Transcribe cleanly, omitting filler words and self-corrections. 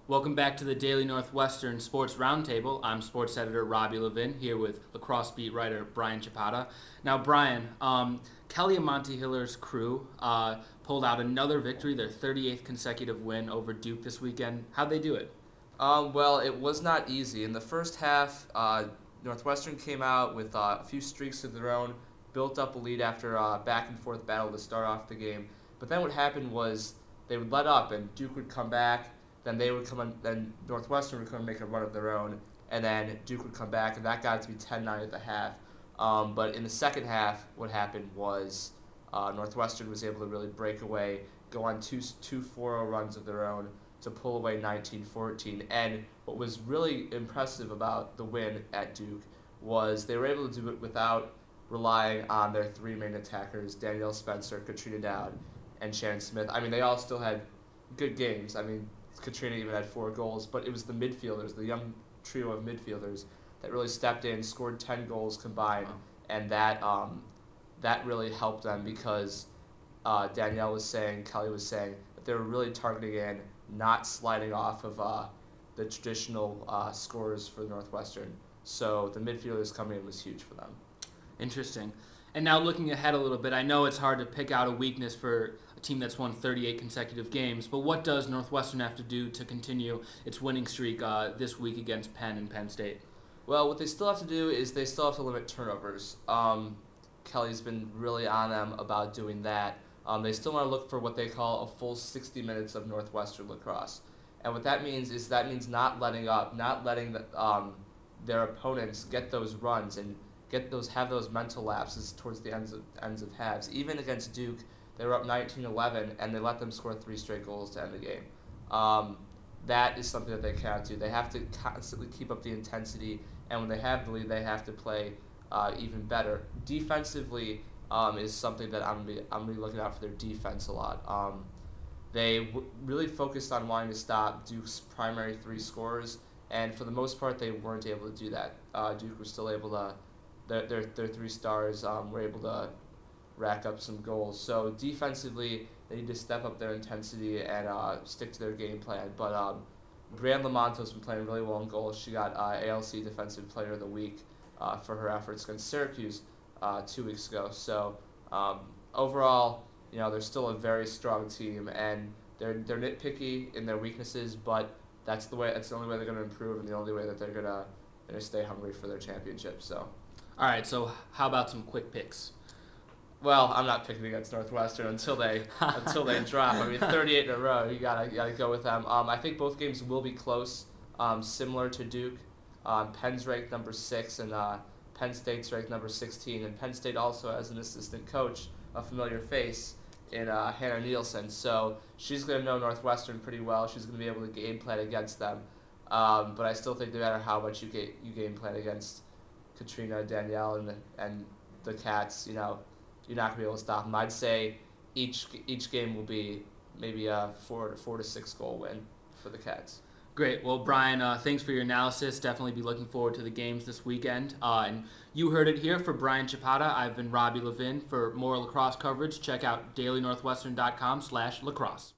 Welcome back to the Daily Northwestern Sports Roundtable. I'm sports editor Robbie Levin here with Lacrosse beat writer Brian Chappatta. Now, Brian, Kelly and Monty Hiller's crew pulled out another victory, their 38th consecutive win over Duke this weekend. How'd they do it? Well, it was not easy. In the first half, Northwestern came out with a few streaks of their own, built up a lead after a back-and-forth battle to start off the game. But then what happened was they would let up, and Duke would come back. Then they would come on, then Northwestern would come and make a run of their own, and then Duke would come back, and that got to be 10-9 at the half. But in the second half, what happened was Northwestern was able to really break away, go on two 4-0 runs of their own to pull away 19-14. And what was really impressive about the win at Duke was they were able to do it without relying on their three main attackers, Danielle Spencer, Katrina Dowd, and Shannon Smith. I mean, they all still had good games. I mean, Katrina even had 4 goals, but it was the midfielders, the young trio of midfielders, that really stepped in, scored 10 goals combined, and that really helped them because Danielle was saying, Kelly was saying, that they were really targeting in, not sliding off of the traditional scorers for Northwestern. So the midfielders coming in was huge for them. Interesting. And now looking ahead a little bit, I know it's hard to pick out a weakness for a team that's won 38 consecutive games, but what does Northwestern have to do to continue its winning streak this week against Penn and Penn State? Well, what they still have to do is they still have to limit turnovers. Kelly's been really on them about doing that. They still want to look for what they call a full 60 minutes of Northwestern lacrosse. And what that means is not letting up, not letting their opponents get those runs and have those mental lapses towards the ends of halves. Even against Duke, they were up 19-11, and they let them score 3 straight goals to end the game. That is something that they cannot do. They have to constantly keep up the intensity, and when they have the lead, they have to play even better. Defensively is something that I'm gonna be looking out for their defense a lot. They really focused on wanting to stop Duke's primary 3 scorers, and for the most part, they weren't able to do that. Duke was still able to. Their 3 stars were able to rack up some goals. So defensively, they need to step up their intensity and stick to their game plan. But Brianne Lamonto's been playing really well in goals. She got ALC Defensive Player of the Week for her efforts against Syracuse 2 weeks ago. So overall, they're still a very strong team, and they're nitpicky in their weaknesses, but that's the only way they're going to improve, and the only way that they're gonna stay hungry for their championship. So. All right, so how about some quick picks? Well, I'm not picking against Northwestern until they drop. I mean, 38 in a row, you gotta go with them. I think both games will be close, similar to Duke. Penn's ranked number 6, and Penn State's ranked number 16. And Penn State also has an assistant coach, a familiar face, in Hannah Nielsen. So she's gonna know Northwestern pretty well. She's gonna be able to game plan against them. But I still think no matter how much you game plan against Katrina, Danielle, and the Cats, you're not gonna be able to stop them. I'd say each game will be maybe a 4 to 6 goal win for the Cats. Great. Well, Brian, thanks for your analysis. Definitely be looking forward to the games this weekend. And you heard it here for Brian Chappatta. I've been Robbie Levin. For more lacrosse coverage, check out dailynorthwestern.com/lacrosse.